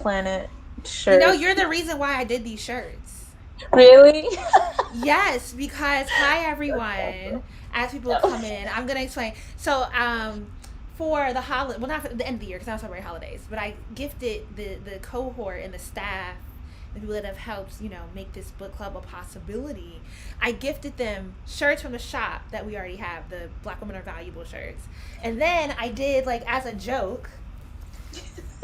Planet You know, shirt. you're the reason why I did these shirts. Really? Yes, because hi everyone. As people No. come in, I'm gonna explain. So, for the holiday, well, not for the end of the year because I don't celebrate holidays, but I gifted the cohort and the staff, the people that have helped, make this book club a possibility. I gifted them shirts from the shop that we already have, the Black Women Are Valuable shirts, and then I did like as a joke.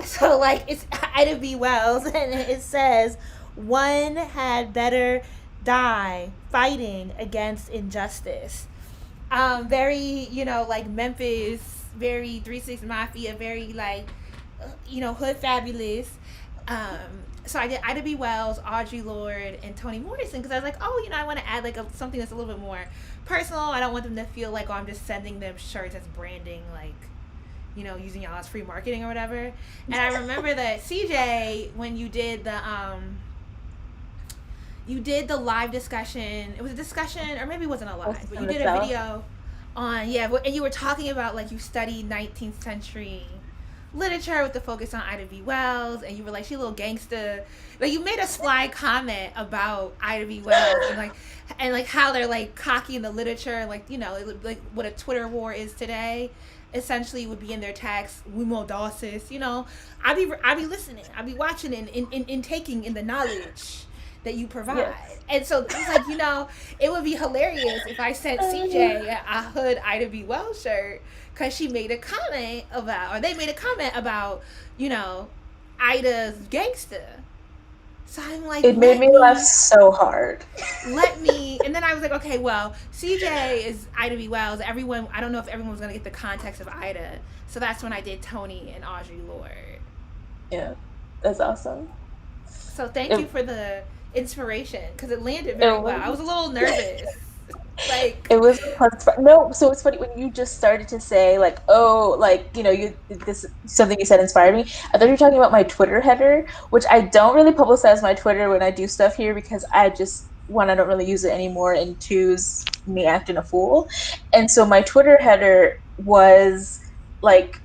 So like it's Ida B. Wells, and it says one had better die fighting against injustice. Very like Memphis, very 3 6 Mafia, very like hood fabulous. So I did Ida B. Wells, Audre Lorde, and Toni Morrison because I was like, oh, I want to add like something that's a little bit more personal. I don't want them to feel like, oh, I'm just sending them shirts as branding, like using y'all as free marketing or whatever. And I remember that CJ, when you did the live discussion. It was a discussion, or maybe it wasn't a live, Voices but you from the did a South. video on and you were talking about like you studied 19th century literature with the focus on Ida B. Wells, and you were like, she a little gangster. Like you made a sly comment about Ida B. Wells and how they're like cocky in the literature, like like what a Twitter war is today. Essentially, would be in their tags. We more Dawsis, I be listening, I be watching and taking in the knowledge that you provide. Yes. And so I was like, it would be hilarious if I sent CJ a hood Ida B. Wells shirt because she made a comment about, or they made a comment about, you know, Ida's gangster. So I'm like, It made me laugh so hard. and then I was like, okay, well, CJ is Ida B. Wells. Everyone, I don't know if everyone was gonna get the context of Ida, so that's when I did Toni and Audre Lorde. Yeah, that's awesome. So thank you It, for the inspiration because it landed it very well. I was was a little nervous, like, it was a plus. No, so it's funny when you just started to say like, oh, like you this something you said inspired me. I thought you were talking about my Twitter header, which I don't really publicize my Twitter when I do stuff here because I just one I don't really use it anymore, and two's me acting a fool. And so my Twitter header was like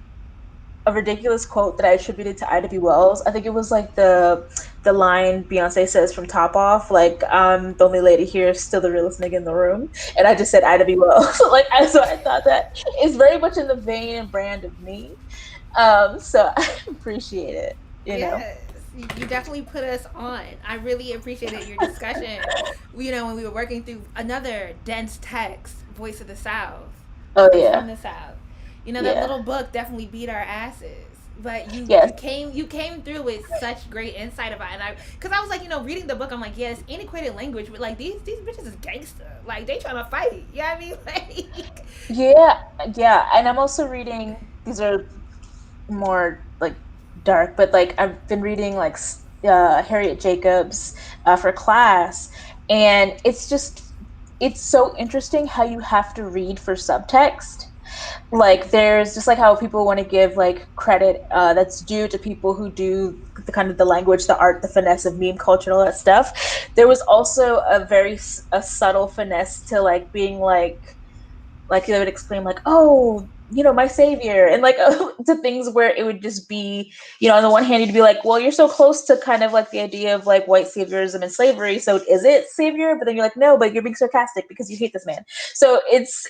a ridiculous quote that I attributed to Ida B. Wells. I think it was like the line Beyonce says from Top Off, like "I'm the only lady here, still the realest nigga in the room," and I just said Ida B. Wells. So I thought that is very much in the vein and brand of me. So I appreciate it. You know. yes, you definitely put us on. I really appreciated your discussion. When we were working through another dense text, Voice of the South, Oh Voice from yeah, the South. That yeah, little book definitely beat our asses. But you yes, you came you came through with such great insight about it. And because I was like, reading the book, I'm like, yeah, it's antiquated language, but like these bitches is gangster. Like they trying to fight. You know what I mean? Like yeah, yeah. And I'm also reading. These are more like dark, but like I've been reading like Harriet Jacobs for class, and it's so interesting how you have to read for subtext. Like there's just like how people want to give like credit that's due to people who do the kind of the language, the art, the finesse of meme culture, and all that stuff. There was also a subtle finesse to like being like they would explain like, oh, my savior, and like to things where it would just be, on the one hand you'd be like, well, you're so close to kind of like the idea of like white saviorism and slavery, so is it savior? But then you're like, no, but you're being sarcastic because you hate this man. So it's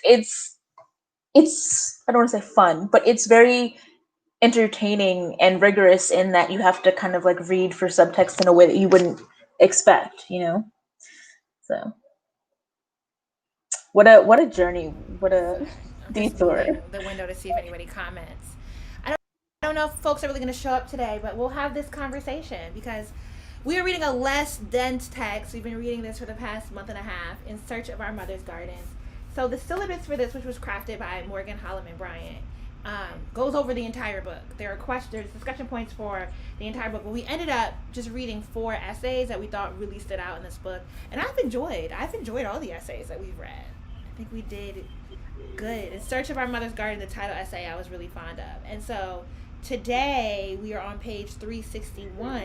I don't want to say fun, but it's very entertaining and rigorous in that you have to kind of like read for subtext in a way that you wouldn't expect. So what a journey, what a I'm just detour. moving the window to see if anybody comments. I don't know if folks are really going to show up today, but we'll have this conversation because we are reading a less dense text. We've been reading this for the past month and a half, In Search of Our Mother's Gardens. So the syllabus for this, which was crafted by Morgan Holloman Bryant, goes over the entire book. There's discussion points for the entire book, but we ended up just reading 4 essays that we thought really stood out in this book, and I've enjoyed all the essays that we've read. I think we did good. In Search of Our Mother's Garden, the title essay I was really fond of. And so today we are on page 361,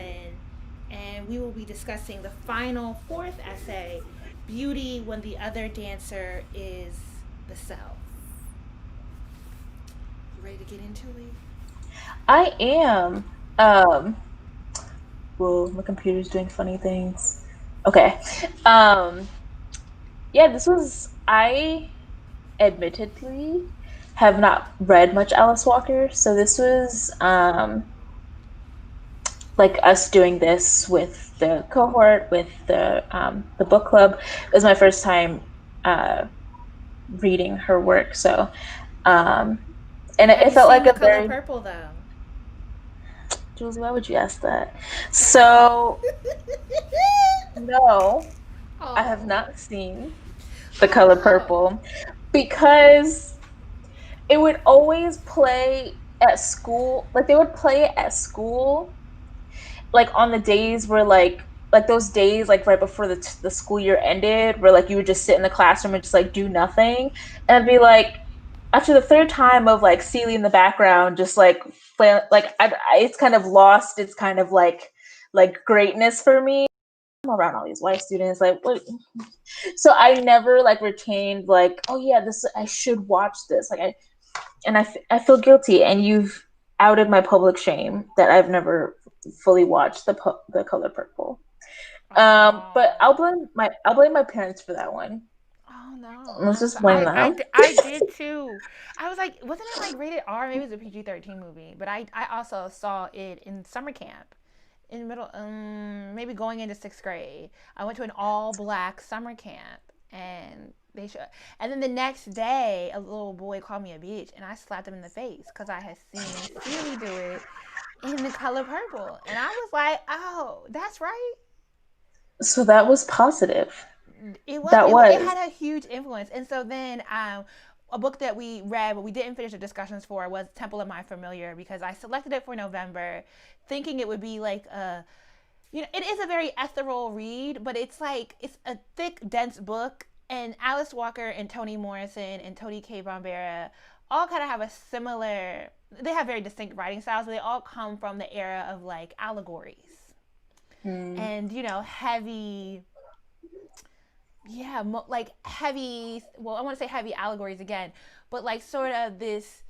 and we will be discussing the final fourth essay, Beauty When the Other Dancer is the Self. You ready to get into it? I am. Um, Whoa, my computer's doing funny things. Okay. Um, yeah, this was I admittedly have not read much Alice Walker, so this was like us doing this with the cohort, with the book club. It was my first time reading her work, so um, and Have it you felt seen like The a Color very Purple though? Jules, why would you ask that? So no, I have Oh. not seen The Oh Color no. Purple because it would always play at school. Like they would play it at school, like on the days where like those days like right before the school year ended, where like you would just sit in the classroom and just like do nothing, and be like after the third time of like Celie in the background, just like play, like it's kind of lost. It's kind of like greatness for me. I'm around all these white students, like what? So I never like retained like, oh yeah, this I should watch this. Like I feel guilty, and you've outed my public shame that I've never fully watched the Color Purple. But Oh. I'll blame my parents for that one. Oh no. Let's I'm just so, blame them. I did too. I was like, wasn't it like rated R? Maybe it was a PG-13 movie, but I also saw it in summer camp in middle maybe going into 6th grade. I went to an all black summer camp and they show and then the next day a little boy called me a bitch and I slapped him in the face because I had seen Celie do it in The Color Purple. And I was like, oh, that's right. So that was positive. That It was. had a huge influence. And so then a book that we read but we didn't finish the discussions for was Temple of My Familiar because I selected it for November thinking it would be like a it is a very ethereal read, but it's like it's a thick, dense book. And Alice Walker and Toni Morrison and Toni K. Bombera all kind of have a similar. They have very distinct writing styles, but they all come from the era of like allegories Hmm. and heavy. Yeah, like heavy. Well, I want to say heavy allegories again, but like sort of this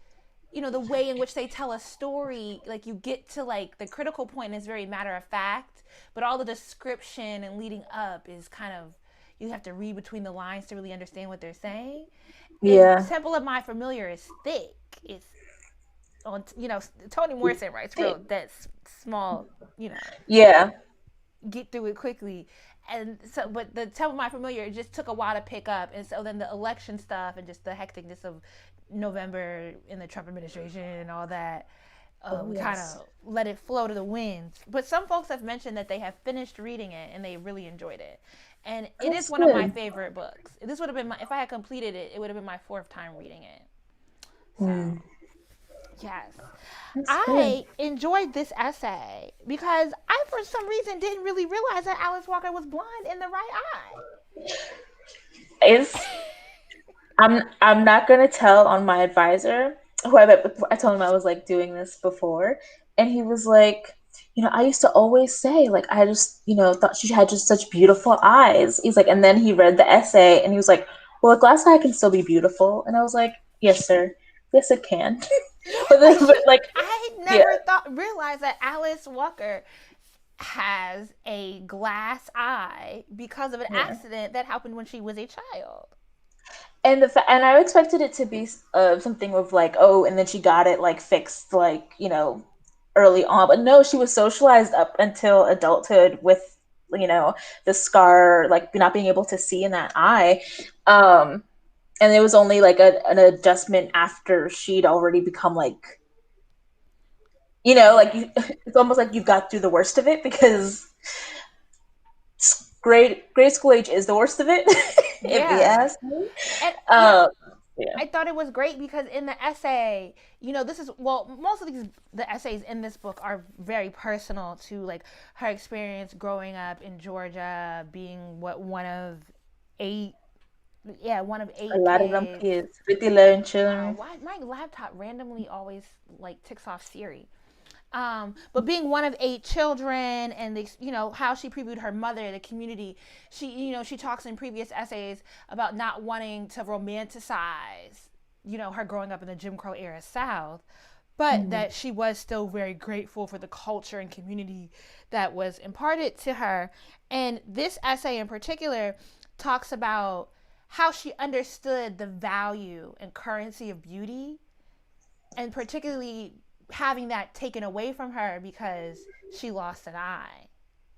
the way in which they tell a story, like you get to like the critical point is very matter of fact, but all the description and leading up is kind of you have to read between the lines to really understand what they're saying. And Yeah. Temple of My Familiar is thick. It's on Toni Morrison writes real that small, you know, Yeah. get through it quickly. And so, but the Temple of My Familiar, it just took a while to pick up. And so then the election stuff and just the hecticness of November in the Trump administration and all that Oh kind yes. of let it flow to the winds. But some folks have mentioned that they have finished reading it and they really enjoyed it. And it is That's one of my good. favorite books. This would have been if I had completed it, it would have been my fourth time reading it. So, Hmm. yes. That's good. I enjoyed this essay because I, for some reason, didn't really realize that Alice Walker was blind in the right eye. It's I'm not gonna tell on my advisor who I told him I was like doing this before, and he was like, I used to always say like I just thought she had just such beautiful eyes. He's like, and then he read the essay and he was like, well, a glass eye can still be beautiful, and I was like, yes, sir, yes, it can. Yeah, but then, like but like I had yeah, never realized that Alice Walker has a glass eye because of an yeah. accident that happened when she was a child. And I expected it to be something of like, oh, and then she got it like fixed like early on, but no, she was socialized up until adulthood with the scar, like not being able to see in that eye. um and it was only like an adjustment after she'd already become like like Yeah. it's almost like you've got through the worst of it, because grade school age is the worst of it. If you Yeah. ask me. And um yeah. I thought it was great because in the essay, this is most of the essays in this book are very personal to like her experience growing up in Georgia, being one of eight, yeah, one of A eight lot of them kids. kids, 50 children. Why my laptop randomly always like ticks off Siri? But being one of eight children and how she previewed her mother, the community, she talks in previous essays about not wanting to romanticize, her growing up in the Jim Crow era South. but Mm. that she was still very grateful for the culture and community that was imparted to her. And this essay in particular talks about how she understood the value and currency of beauty, and particularly having that taken away from her because she lost an eye,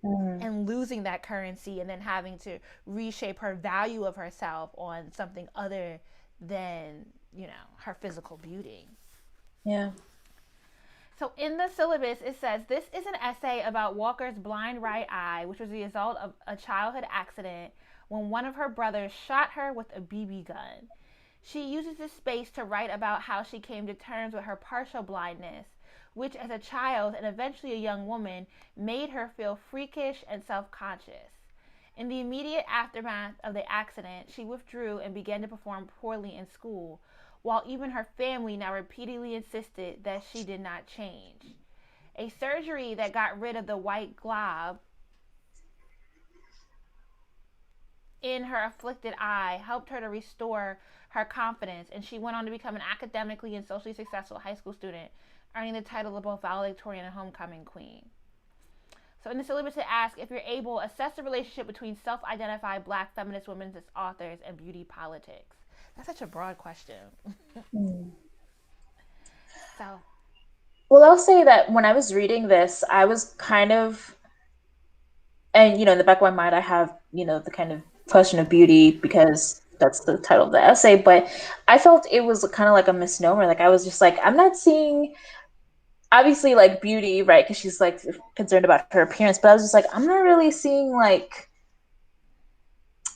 Mm. and losing that currency and then having to reshape her value of herself on something other than, her physical beauty. Yeah. So in the syllabus, it says this is an essay about Walker's blind right eye, which was the result of a childhood accident when one of her brothers shot her with a BB gun. She uses this space to write about how she came to terms with her partial blindness, which as a child and eventually a young woman made her feel freakish and self conscious. In the immediate aftermath of the accident, she withdrew and began to perform poorly in school, while even her family now repeatedly insisted that she did not change. A surgery that got rid of the white glob in her afflicted eye helped her to restore her confidence, and she went on to become an academically and socially successful high school student, earning the title of both valedictorian and homecoming queen. So in the syllabus it asks, if you're able, assess the relationship between self-identified black feminist women as authors and beauty politics. That's such a broad question. Mm. So, Well, I'll say that when I was reading this, I was kind of, and in the back of my mind, I have, the kind of question of beauty because that's the title of the essay, but I felt it was kind of like a misnomer. Like, I was just like, I'm not seeing, obviously, like beauty, right? Because she's like concerned about her appearance, but I was just like, I'm not really seeing like,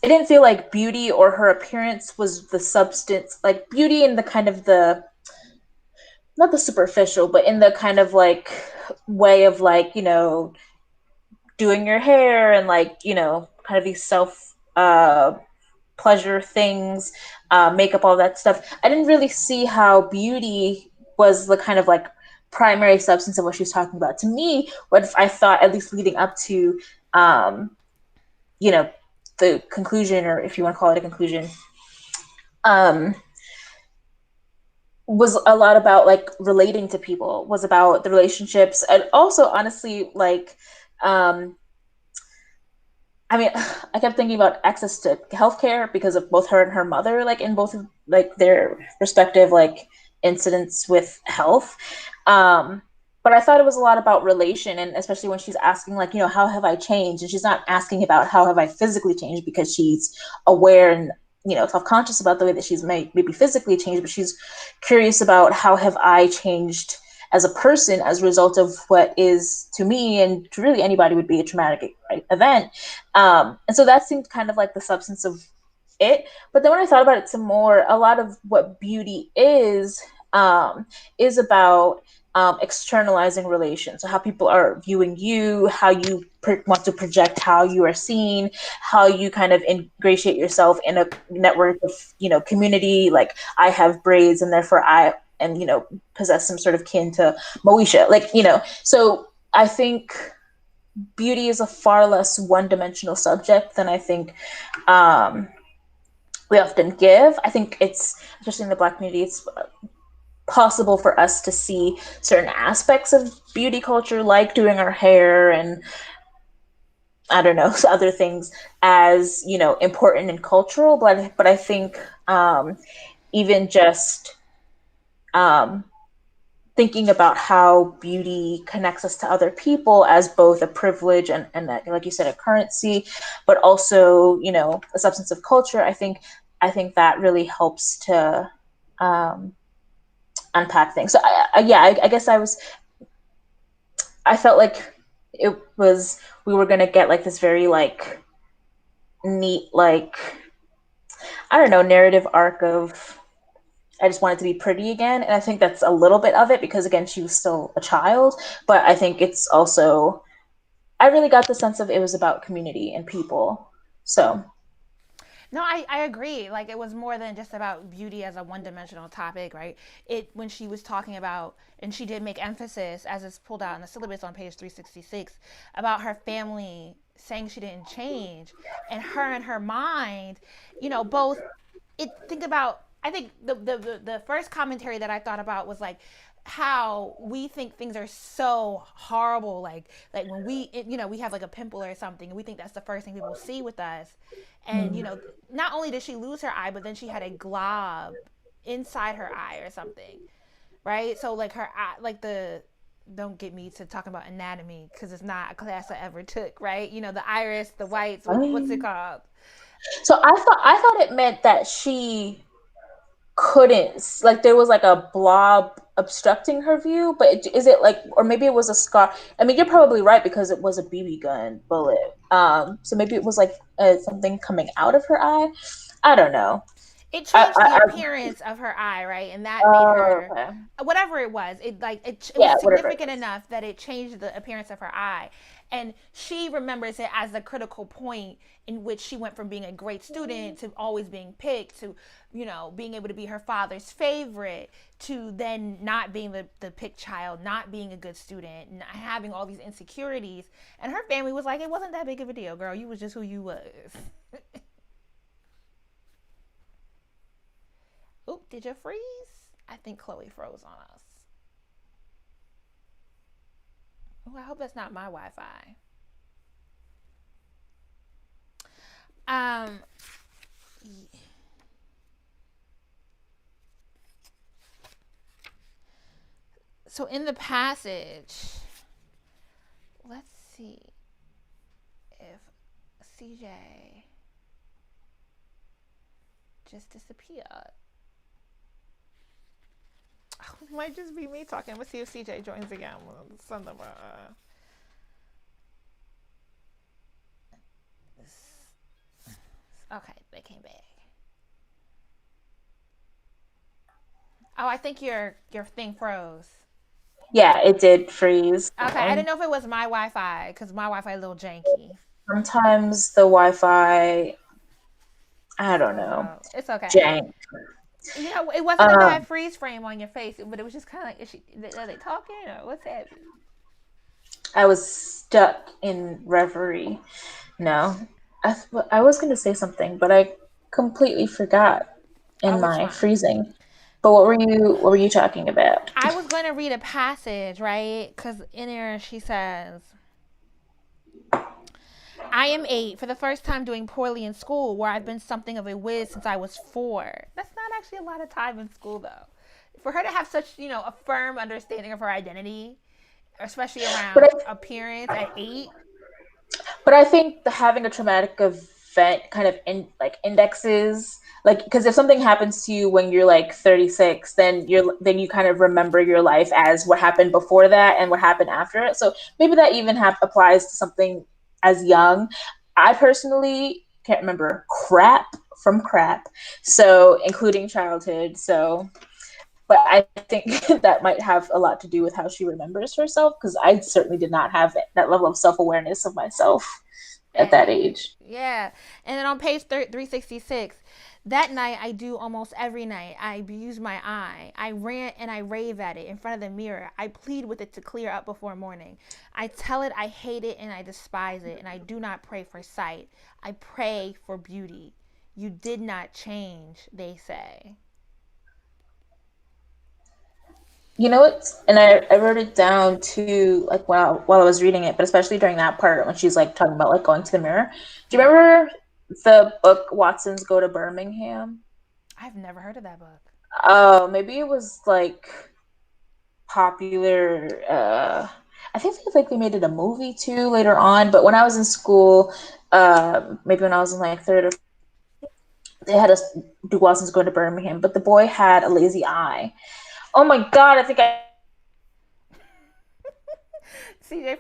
it didn't feel like beauty or her appearance was the substance, like beauty in the kind of the, not the superficial, but in the kind of like way of like, doing your hair and like, kind of these self pleasure things, makeup, all that stuff. I didn't really see how beauty was the kind of like primary substance of what she was talking about. To me, what I thought, at least leading up to, um, you know, the conclusion, or if you want to call it a conclusion, um, was a lot about like relating to people, was about the relationships, and also honestly, like, um, I mean, I kept thinking about access to healthcare because of both her and her mother, like in both of like their respective like incidents with health. Um, but I thought it was a lot about relation, and especially when she's asking like, how have I changed? And she's not asking about how have I physically changed because she's aware and self-conscious about the way that she's maybe physically changed, but she's curious about how have I changed as a person as a result of what is to me and to really anybody would be a traumatic event. And so that seemed kind of like the substance of it. But then when I thought about it some more, a lot of what beauty is about externalizing relations. So how people are viewing you, how you want to project how you are seen, how you kind of ingratiate yourself in a network of, community. Like I have braids and therefore I am, possess some sort of kin to Moesha. Like, so I think beauty is a far less one-dimensional subject than I think we often give. I think it's, especially in the Black community, it's possible for us to see certain aspects of beauty culture, like doing our hair and I don't know other things, as important and cultural. But I think even just um, thinking about how beauty connects us to other people as both a privilege and like you said, a currency, but also, a substance of culture. I think that really helps to um, unpack things. So I guess I felt like it was, we were gonna get like this very like neat, like, I don't know, narrative arc of I just wanted to be pretty again. And I think that's a little bit of it because, again, she was still a child. But I think it's also, I really got the sense of it was about community and people. So, no, I agree. Like it was more than just about beauty as a one-dimensional topic, right? It when she was talking about, and she did make emphasis, as it's pulled out in the syllabus on page 366, about her family saying she didn't change, and her in her mind, both. Think about. I think the first commentary that I thought about was like how we think things are so horrible, like when we, we have like a pimple or something, and we think that's the first thing people see with us. And Mm. not only did she lose her eye, but then she had a glob inside her eye or something, right? So like her eye, like the, don't get me to talking about anatomy because it's not a class I ever took, right? The iris, the whites, what's it Right. called? So I thought it meant that she couldn't, like there was like a blob obstructing her view, but is it like, or maybe it was a scar? I mean, you're probably right because it was a BB gun bullet. So maybe it was like something coming out of her eye. I don't know. It I, changed the I, appearance of her eye, right? And that made I her, okay. whatever it was, it was Yeah, whatever it significant is. enough that it changed the appearance of her eye. And she remembers it as the critical point in which she went from being a great student to always being picked to, being able to be her father's favorite to then not being the picked child, not being a good student, and having all these insecurities. And her family was like, it wasn't that big of a deal, girl. You was just who you was. Oop, did you freeze? I think Chloe froze on us. Oh, I hope that's not my Wi-Fi. Um, so in the passage, let's see if CJ just disappeared. Oh, it might just be me talking. Let's see if CJ joins again. We'll send them okay, they came back. Oh, I think your thing froze. Yeah, it did freeze. Okay, I didn't know if it was my Wi-Fi because my Wi-Fi a little janky. Sometimes the Wi-Fi, I don't know, It's okay. jank. It wasn't a bad Um, freeze frame on your face, but it was just kind of like, are they talking or what's happening? I was stuck in reverie. No, I was going to say something, but I completely forgot Oh, in which my one? freezing. But what were you talking about? I was going to read a passage, right? Because in there she says, I am 8, for the first time doing poorly in school, where I've been something of a whiz since I was 4. That's not actually a lot of time in school, though. For her to have such, a firm understanding of her identity, especially But around I appearance at 8. but I think having a traumatic event kind of like indexes, like, because if something happens to you when you're like 36, then you kind of remember your life as what happened before that and what happened after it. So maybe that even applies to something as young. I personally can't remember crap from crap, so including childhood. So but I think that might have a lot to do with how she remembers herself, because I certainly did not have that level of self-awareness of myself at that age. Yeah. And then on page 366, that night I do almost every night. I abuse my eye. I rant and I rave at it in front of the mirror. I plead with it to clear up before morning. I tell it I hate it and I despise it, and I do not pray for sight. I pray for beauty. You did not change, they say. You know what? And I wrote it down too, like while I was reading it, but especially during that part when she's like talking about like going to the mirror. Do you Yeah. remember the book Watson's Go to Birmingham? I've never heard of that book. Oh, maybe it was like popular. I think they made it a movie too later on. But when I was in school, maybe when I was in like third or they had us do Watson's Go to Birmingham, but the boy had a lazy eye. Oh my god! I think I CJ.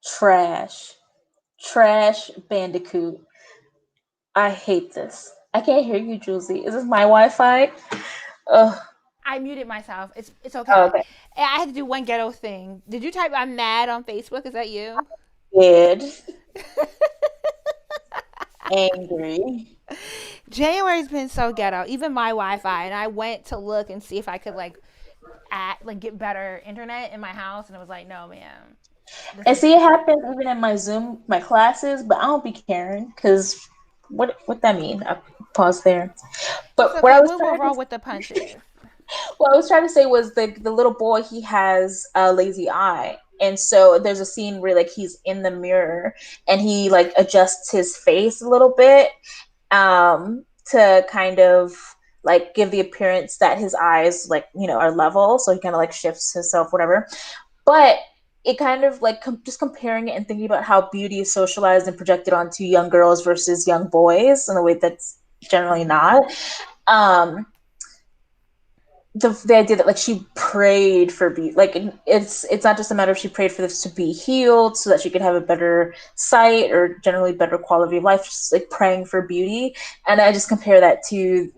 trash. Trash Bandicoot. I hate this. I can't hear you, Jouelzy. Is this my Wi-Fi? Ugh. I muted myself. It's Oh, okay. okay. I had to do one ghetto thing. Did you type "I'm mad" on Facebook? Is that you? Good. Angry. January's been so ghetto. Even my Wi-Fi, and I went to look and see if I could get better internet in my house, and it was like, no, man, this And is see, it happens even in my Zoom, my classes, but I don't be caring because what that mean? I pause there. it's But okay. We will roll with the punches. what I was trying to say was the little boy, he has a lazy eye. And so there's a scene where like he's in the mirror and he like adjusts his face a little bit to kind of like give the appearance that his eyes like are level, so he kind of like shifts himself, whatever. But it kind of like just comparing it and thinking about how beauty is socialized and projected onto young girls versus young boys in a way that's generally not. Um, the idea that like she prayed for like it's not just a matter of she prayed for this to be healed so that she could have a better sight or generally better quality of life, just like praying for beauty. And I just compare that to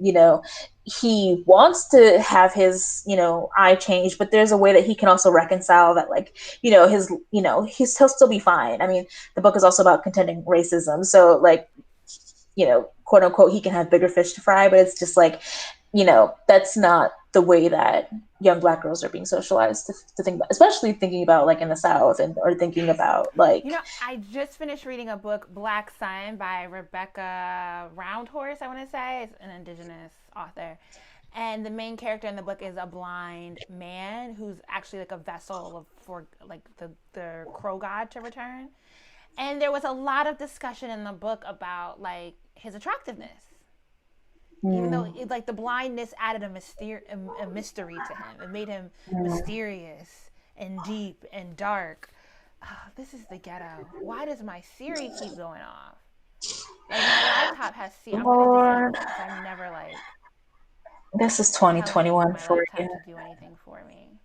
he wants to have his eye change, but there's a way that he can also reconcile that, like his he'll still be fine. I mean, the book is also about contending racism, so like quote unquote, he can have bigger fish to fry, but it's just like, that's not the way that young black girls are being socialized to think about, especially thinking about like in the South and or thinking about You like know, I just finished reading a book, Black Sun, by Rebecca Roundhorse, I want to say. It's an indigenous author. And the main character in the book is a blind man who's actually like a vessel for like the crow god to return. And there was a lot of discussion in the book about like his attractiveness. Even though like the blindness added a mystery to him, it made him mysterious and deep and dark. Oh, this is the ghetto. Why does my Siri keep going off? Like my laptop has Siri. I'm gonna Lord, disable it because I'm never like this is telling 2021 my for laptop you. to do anything for me,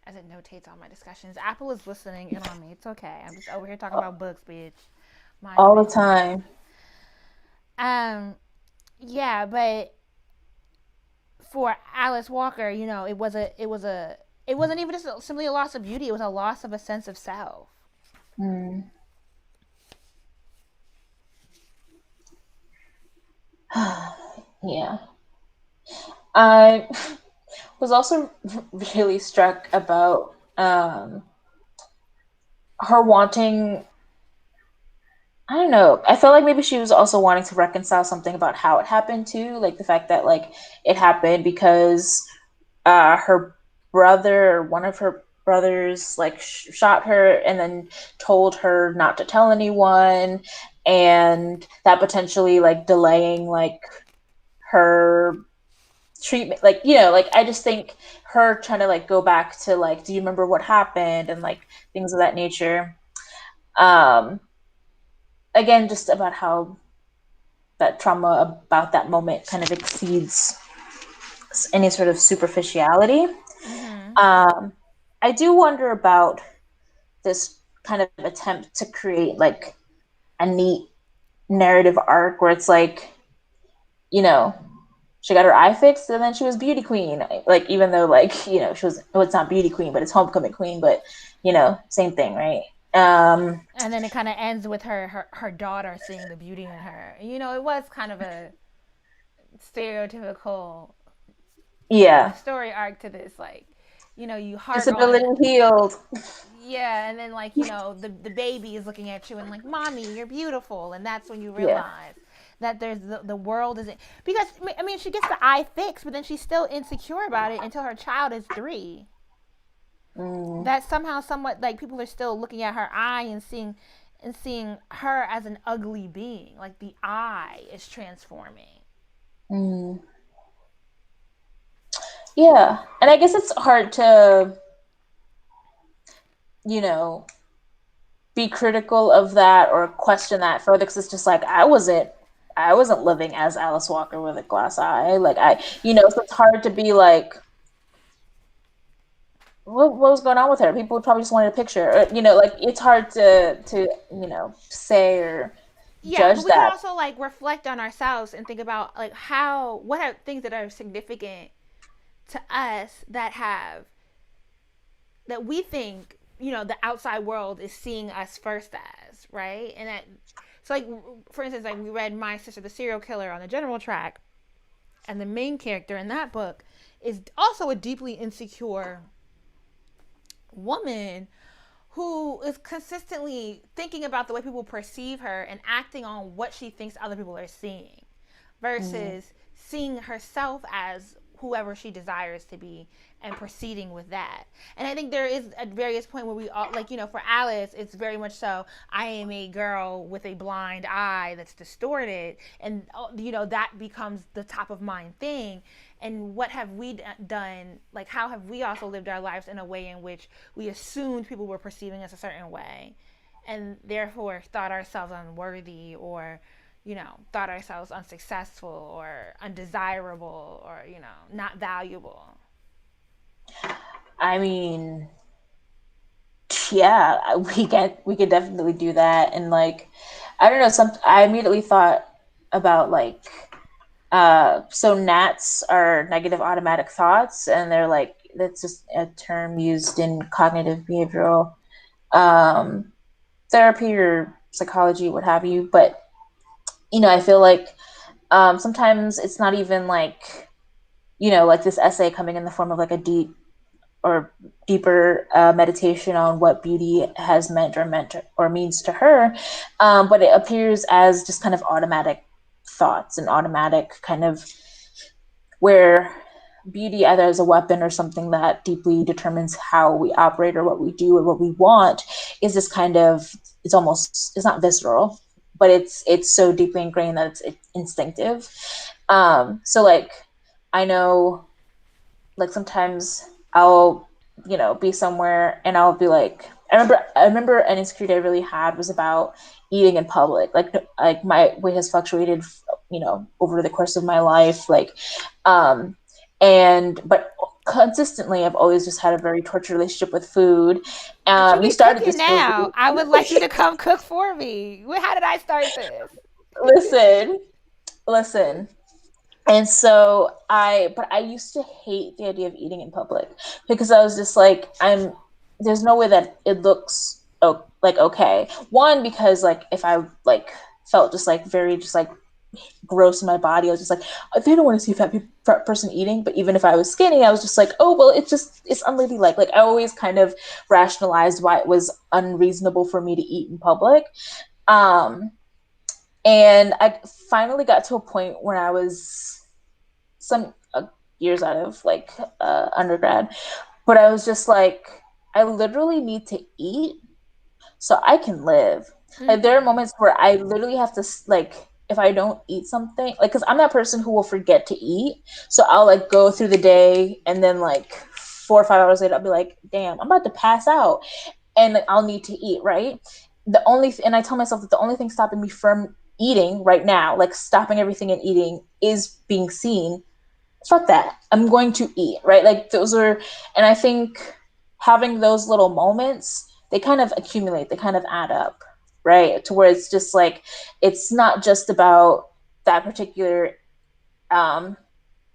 as it notates all my discussions. Apple is listening in on me. It's okay. I'm just over here talking about books, bitch. Mind your All the business. time. Um, yeah, but for Alice Walker, it wasn't even just simply a loss of beauty. It was a loss of a sense of self. Mm. Yeah, I was also really struck about her wanting, I don't know. I felt like maybe she was also wanting to reconcile something about how it happened too, like the fact that like it happened because her brother or one of her brothers like shot her and then told her not to tell anyone, and that potentially like delaying like her treatment, like like I just think her trying to like go back to like, do you remember what happened, and like things of that nature. um Again, just about how that trauma about that moment kind of exceeds any sort of superficiality. Mm-hmm. um I do wonder about this kind of attempt to create like a neat narrative arc where it's like, you know, she got her eye fixed and then she was beauty queen. Like, even though like, she was, well, it's not beauty queen, but it's homecoming queen, but same thing, right? And then it kind of ends with her daughter seeing the beauty in her. It was kind of a stereotypical Yeah. story arc to this, like, you hark on, Disability healed. yeah, and then like the baby is looking at you and like, mommy, you're beautiful, and that's when you Yeah. realize that there's the world isn't, because I mean she gets the eye fixed, but then she's still insecure about it until her child is 3. Mm, That somehow somewhat like people are still looking at her eye and seeing her as an ugly being, like the eye is transforming. mm. Yeah. And I guess it's hard to, you know, be critical of that or question that further, because it's just like I wasn't living as Alice Walker with a glass eye. Like so it's hard to be like, what was going on with her? People probably just wanted a picture. Or, like it's hard to say or Yeah, but judge we can that. also like reflect on ourselves and think about like what are things that are significant to us that have that we think the outside world is seeing us first as, right? And that, so like, for instance, like we read My Sister the Serial Killer on the general track, and the main character in that book is also a deeply insecure woman who is consistently thinking about the way people perceive her and acting on what she thinks other people are seeing, Mm. versus seeing herself as whoever she desires to be and proceeding with that. And I think there is a various point where we all, like, for Alice, it's very much so, I am a girl with a blind eye that's distorted, and that becomes the top of mind thing. And what have we done, like how have we also lived our lives in a way in which we assumed people were perceiving us a certain way, and therefore thought ourselves unworthy, or thought ourselves unsuccessful or undesirable, or not valuable. I mean, yeah, we could definitely do that. And like, I don't know, I immediately thought about like, so gnats are negative automatic thoughts, and they're like, that's just a term used in cognitive behavioral um therapy or psychology, what have you. But I feel like sometimes it's not even like, like this essay coming in the form of like a or deeper meditation on what beauty has meant or means to her, but it appears as just kind of automatic thoughts and automatic kind of where beauty either as a weapon or something that deeply determines how we operate or what we do or what we want is this kind of, it's not visceral, but it's so deeply ingrained that it's instinctive. So like, I know, like sometimes I'll, be somewhere and I'll be like, I remember an insecurity I really had was about eating in public. Like my weight has fluctuated, over the course of my life. Like, um, and but consistently, I've always just had a very tortured relationship with food. But you We be started cooking this movie. now. I would like you to come cook for me. How did I start this? Listen, listen. And so but I used to hate the idea of eating in public because I was just like, there's no way that it looks like okay. One, because like if I like felt just like very just like gross in my body, I was just like, they don't want to see a fat person eating. But even if I was skinny, I was just like, oh well, it's unladylike. Like I always kind of rationalized why it was unreasonable for me to eat in public. Um, and I finally got to a point where I was some years out of like undergrad, but I was just like, I literally need to eat so I can live. Like there are Mm-hmm. moments where I literally have to like, if I don't eat something, like, because I'm that person who will forget to eat, so I'll like go through the day and then like 4 or 5 hours later I'll be like, damn, I'm about to pass out, and like, I'll need to eat, right? And I tell myself that the only thing stopping me from eating right now, like stopping everything and eating, is being seen. Fuck that, I'm going to eat, right? Like those are, and I think having those little moments, they kind of accumulate, they kind of add up, right? To where it's just like, it's not just about that particular um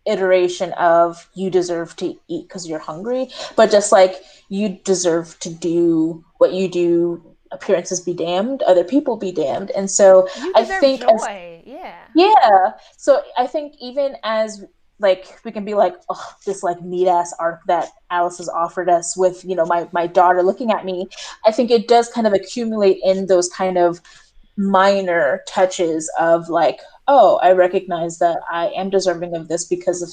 iteration of you deserve to eat because you're hungry, but just like you deserve to do what you do, appearances be damned, other people be damned. And so You I deserve think as, joy. Yeah. yeah. So I think even as like we can be like, oh, this like neat ass arc that Alice has offered us with, my daughter looking at me. I think it does kind of accumulate in those kind of minor touches of like, oh, I recognize that I am deserving of this because of,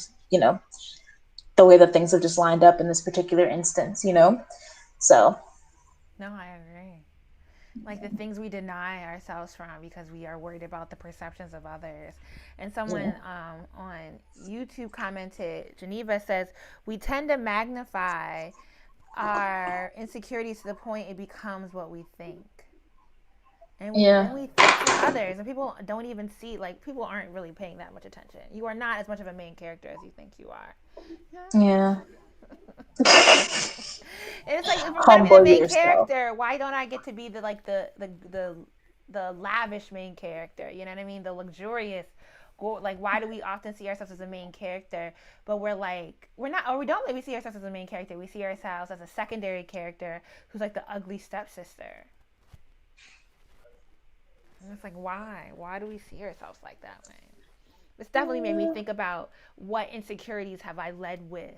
the way that things have just lined up in this particular instance. So No, I agree. Like the things we deny ourselves from because we are worried about the perceptions of others. And yeah. someone on YouTube commented, Geneva says, we tend to magnify our insecurities to the point it becomes what we think. And Yeah. we think for others, and people don't even see, like, people aren't really paying that much attention. You are not as much of a main character as you think you are. Yeah. And it's like, if I'm gonna be the Humble main yourself. character, why don't I get to be the like the lavish main character? You know what I mean? The luxurious like why do we often see ourselves as a main character, but we're not, or we don't maybe see ourselves as a main character. We see ourselves as a secondary character who's like the ugly stepsister. And it's like why do we see ourselves like that way? It's definitely made me think about what insecurities have I led with,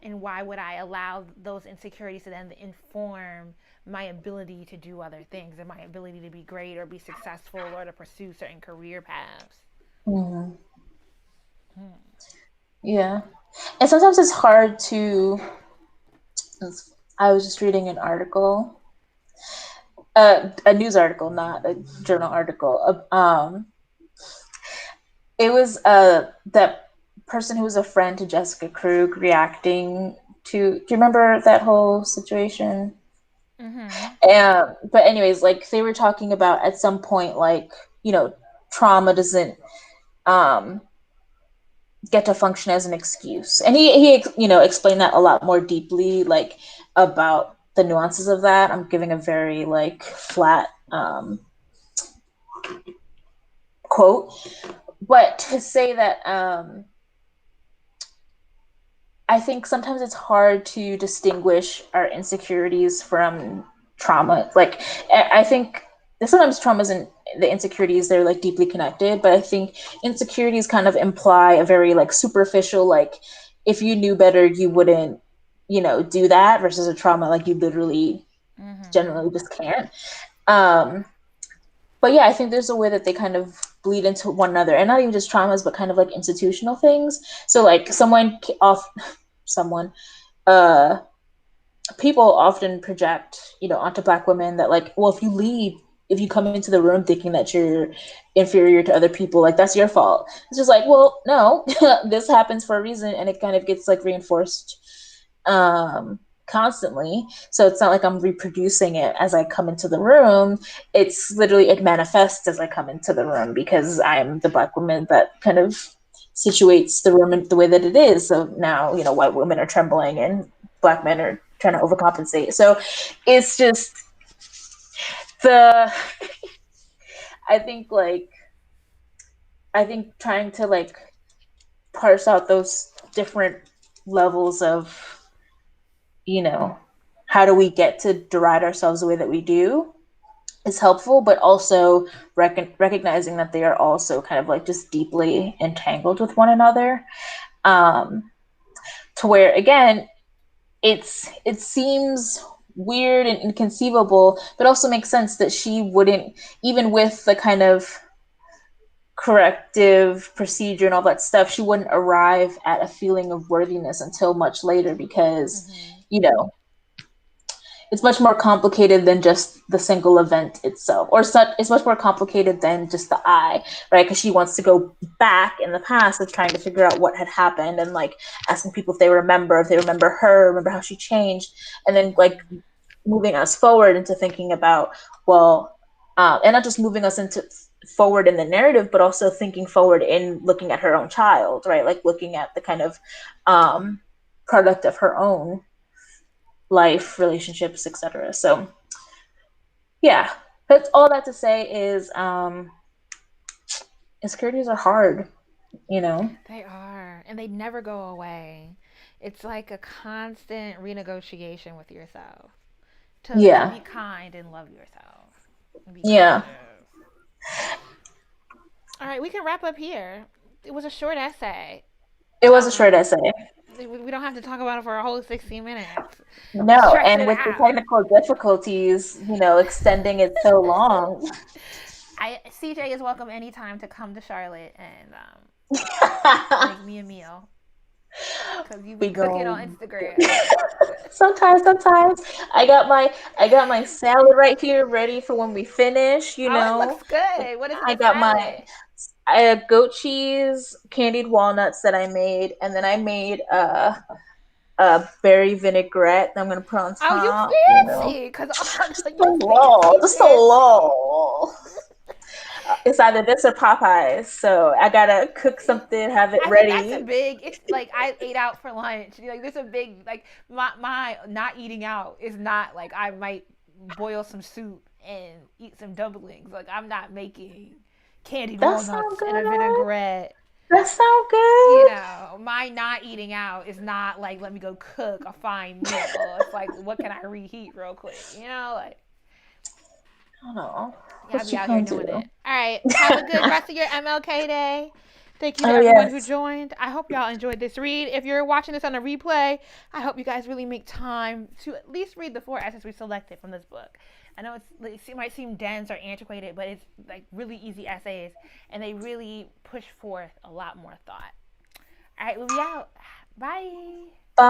and why would I allow those insecurities to then inform my ability to do other things and my ability to be great or be successful or to pursue certain career paths. Mhm. Hmm. Yeah. And sometimes it's hard to. I was just reading an article, a news article, not a journal article. It was that person who was a friend to Jessica Krug reacting to. Do you remember that whole situation? Mm-hmm. But anyways, like they were talking about at some point, like trauma doesn't um get to function as an excuse, and he explained that a lot more deeply, like about the nuances of that. I'm giving a very like flat quote, but to say that I think sometimes it's hard to distinguish our insecurities from trauma. Like, I think sometimes trauma isn't the insecurities, they're like deeply connected, but I think insecurities kind of imply a very like superficial, like, if you knew better, you wouldn't, do that, versus a trauma, like, you literally Mm-hmm. generally just can't. Um, but yeah, I think there's a way that they kind of bleed into one another, and not even just traumas, but kind of like institutional things. So, like, someone uh people often project, onto Black women that, like, well, if you come into the room thinking that you're inferior to other people, like, that's your fault. It's just like, well, no, this happens for a reason, and it kind of gets like reinforced constantly. So it's not like I'm reproducing it as I come into the room. It's literally, it manifests as I come into the room because I'm the Black woman that kind of situates the room in the way that it is. So now, white women are trembling and Black men are trying to overcompensate. So it's just the I think like I think trying to like parse out those different levels of, you know, how do we get to deride ourselves the way that we do is helpful, but also recognizing that they are also kind of like just deeply entangled with one another. Um, to where, again, it seems weird and inconceivable, but also makes sense that she wouldn't, even with the kind of corrective procedure and all that stuff, she wouldn't arrive at a feeling of worthiness until much later, because Mm-hmm. you know it's much more complicated than just the single event itself, or it's much more complicated than just the I, right? Because she wants to go back in the past of trying to figure out what had happened, and like asking people if they remember her, remember how she changed, and then like Mm-hmm. moving us forward into thinking about, well, and not just moving us into forward in the narrative, but also thinking forward in looking at her own child, right? Like looking at the kind of um, product of her own life, relationships, etc. So yeah, that's all that to say is insecurities are hard, you know. They are, and they never go away. It's like a constant renegotiation with yourself to Yeah, be kind and love yourself and be yeah, gracious. All right, we can wrap up here. It was a short essay. it was a short Um, essay. we don't have to talk about it for a whole 60 minutes. We No, stretched and it with the out. technical difficulties, extending it so long. CJ is welcome anytime to come to Charlotte and make me a meal because you be We cooking on go. Instagram. Sometimes I got my salad right here ready for when we finish. Oh, it looks good. What is in I the got my salad? I had goat cheese, candied walnuts that I made, and then I made a berry vinaigrette that I'm gonna put on Oh, you top. fancy? Cause oh, Just a you little, fancy, just a fancy. little. It's either this or Popeyes, so I gotta cook something, have it I think that's a ready. big. It's like I ate out for lunch. Like there's a big like my not eating out is not like I might boil some soup and eat some dumplings. Like I'm not making candied That sound walnuts and a good. vinaigrette. That sound You good. know, my not eating out is not like let me go cook a fine meal. It's like what can I reheat real quick? You know, like I don't know. you gotta What be you out here gonna doing do? it. All right, have a good rest of your MLK day. Thank you to Oh everyone who yes. joined. I hope y'all enjoyed this read. If you're watching this on a replay, I hope you guys really make time to at least read the four essays we selected from this book. I know it might seem dense or antiquated, but it's like really easy essays, and they really push forth a lot more thought. All right, we'll be out. Bye.